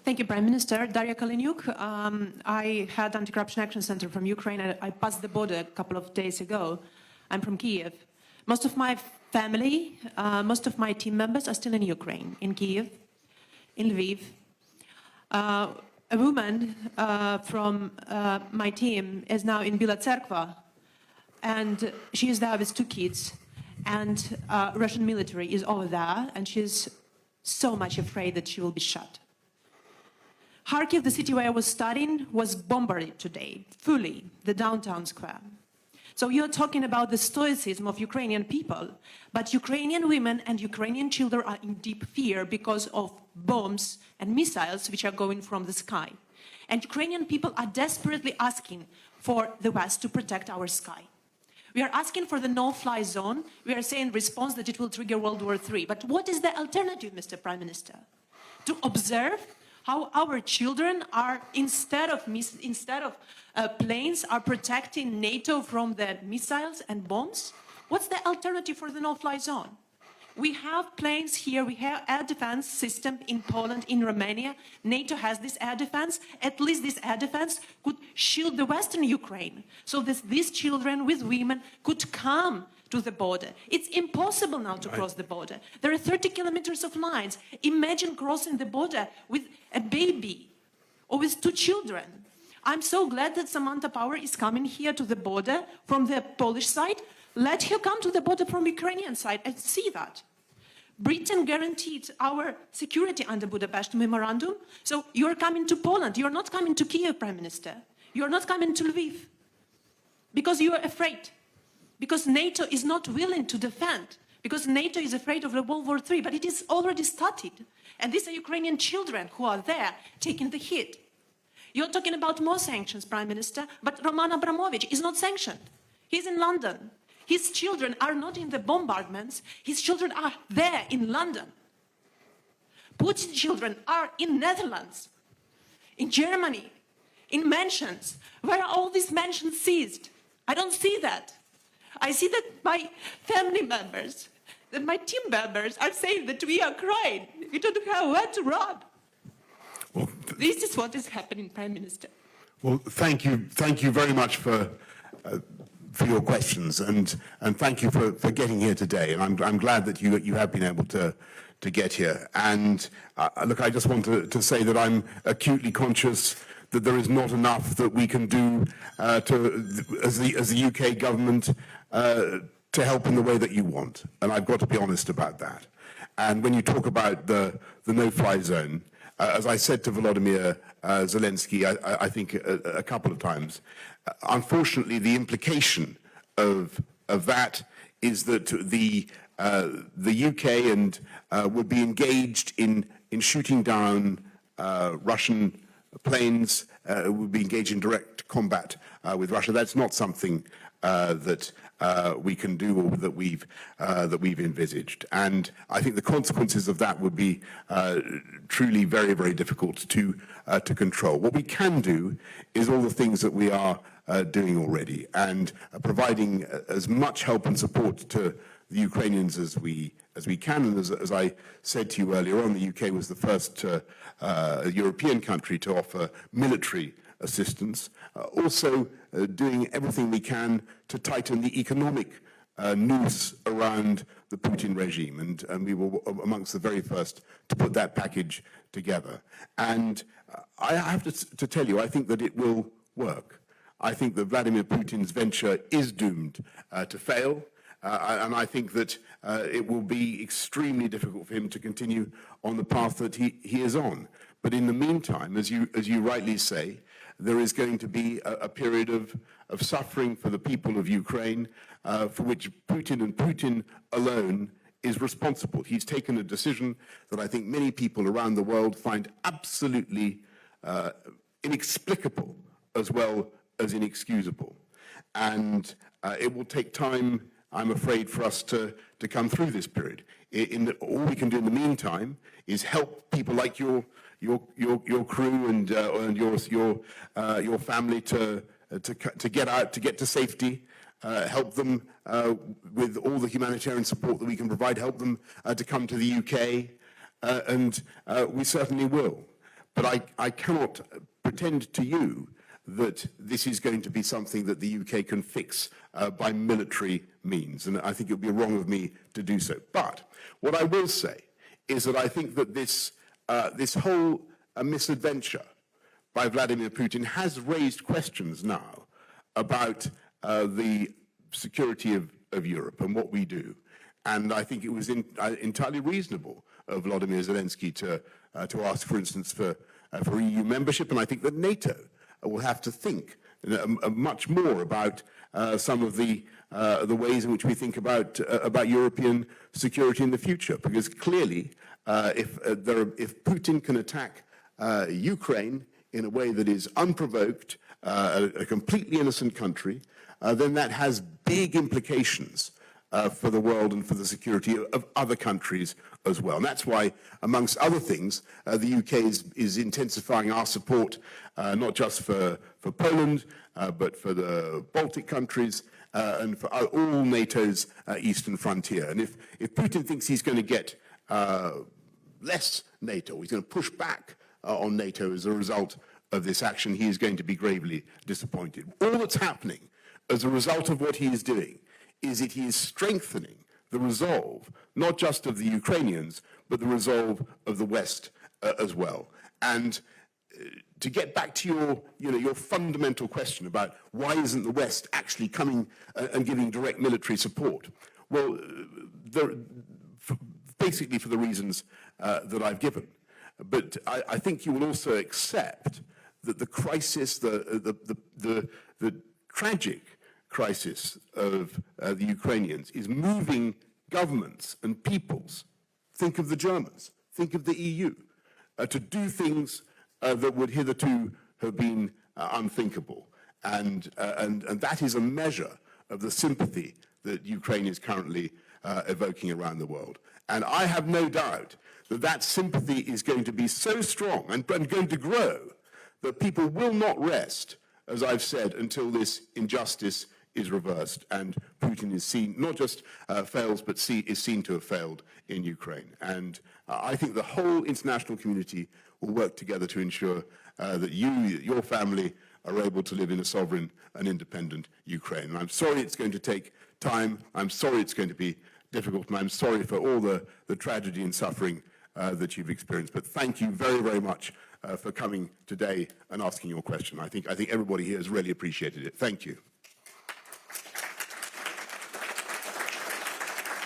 Thank you, Prime Minister. Daria Kaleniuk. I had Anti-Corruption Action Center from Ukraine. I passed the border a couple of days ago. I'm from Kiev. Most of my family, most of my team members are still in Ukraine, in Kiev, in Lviv. A woman from my team is now in Bila Tserkva, and she is there with 2 kids. And Russian military is over there, and she's so much afraid that she will be shot. Kharkiv, the city where I was studying, was bombarded today, fully, the downtown square. So you're talking about the stoicism of Ukrainian people, but Ukrainian women and Ukrainian children are in deep fear because of bombs and missiles which are going from the sky. And Ukrainian people are desperately asking for the West to protect our sky. We are asking for the no-fly zone. We are saying in response that it will trigger World War III. But what is the alternative, Mr. Prime Minister? To observe how our children are, instead of planes, are protecting NATO from the missiles and bombs? What's the alternative for the no-fly zone? We have planes here, we have air defense system in Poland, in Romania. NATO has this air defense. At least this air defense could shield the Western Ukraine so that these children with women could come to the border. It's impossible now to cross the border. There are 30 kilometers of lines. Imagine crossing the border with a baby or with 2 children. I'm so glad that Samantha Power is coming here to the border from the Polish side. Let her come to the border from the Ukrainian side and see that. Britain guaranteed our security under Budapest Memorandum. So you're coming to Poland. You're not coming to Kiev, Prime Minister. You're not coming to Lviv. Because you are afraid. Because NATO is not willing to defend. Because NATO is afraid of the World War III. But it is already started. And these are Ukrainian children who are there taking the hit. You're talking about more sanctions, Prime Minister. But Roman Abramovich is not sanctioned. He's in London. His children are not in the bombardments. His children are there in London. Putin's children are in Netherlands, in Germany, in mansions. Where are all these mansions seized? I don't see that. I see that my family members, that my team members are saying that we are crying. We don't have where to run. Well, this is what is happening, Prime Minister. Well, thank you very much for your questions, and thank you for getting here today. And I'm glad that you have been able to get here. And look, I just want to say that I'm acutely conscious that there is not enough that we can do as the UK government to help in the way that you want. And I've got to be honest about that. And when you talk about the no-fly zone, as I said to Volodymyr Zelensky, I think a couple of times, unfortunately, the implication of that is that the UK and would be engaged in shooting down Russian planes, would be engaged in direct combat with Russia. That's not something that we can do or that we've envisaged. And I think the consequences of that would be truly very, very difficult to control. What we can do is all the things that we are doing already, and providing as much help and support to the Ukrainians as we can. And as I said to you earlier on, the UK was the first European country to offer military assistance. Also doing everything we can to tighten the economic noose around the Putin regime, and we were amongst the very first to put that package together. And I have to tell you, I think that it will work. I think that Vladimir Putin's venture is doomed to fail, and I think that it will be extremely difficult for him to continue on the path that he is on. But in the meantime, as you rightly say, there is going to be a period of suffering for the people of Ukraine, for which Putin and Putin alone is responsible. He's taken a decision that I think many people around the world find absolutely inexplicable as well as inexcusable. And it will take time, I'm afraid, for us to come through this period. All we can do in the meantime is help people like your crew and your family to get out, to get to safety, help them with all the humanitarian support that we can provide, help them to come to the UK, and we certainly will. But I cannot pretend to you that this is going to be something that the UK can fix by military means. And I think it would be wrong of me to do so. But what I will say is that I think that this whole misadventure by Vladimir Putin has raised questions now about the security of Europe and what we do. And I think it was entirely reasonable of Volodymyr Zelensky to ask, for instance, for EU membership. And I think that NATO will have to think much more about some of the ways in which we think about European security in the future. Because clearly, if Putin can attack Ukraine in a way that is unprovoked, a completely innocent country, then that has big implications for the world and for the security of other countries as well. And that's why, amongst other things, the UK is intensifying our support, not just for Poland, but for the Baltic countries and for all NATO's eastern frontier. And if Putin thinks he's going to get less NATO, he's going to push back on NATO as a result of this action, he is going to be gravely disappointed. All that's happening as a result of what he is doing is that he is strengthening the resolve, not just of the Ukrainians, but the resolve of the West as well. And to get back to your fundamental question about why isn't the West actually coming and giving direct military support? Well, basically for the reasons that I've given. But I think you will also accept that the crisis, the tragic crisis of the Ukrainians is moving governments and peoples, think of the Germans, think of the EU, to do things that would hitherto have been unthinkable. And that is a measure of the sympathy that Ukraine is currently evoking around the world. And I have no doubt that that sympathy is going to be so strong and going to grow that people will not rest, as I've said, until this injustice is reversed and Putin is seen, not just fails, but is seen to have failed in Ukraine. And I think the whole international community will work together to ensure that your family are able to live in a sovereign and independent Ukraine. And I'm sorry it's going to take time. I'm sorry it's going to be difficult. And I'm sorry for all the tragedy and suffering that you've experienced. But thank you very, very much for coming today and asking your question. I think everybody here has really appreciated it. Thank you.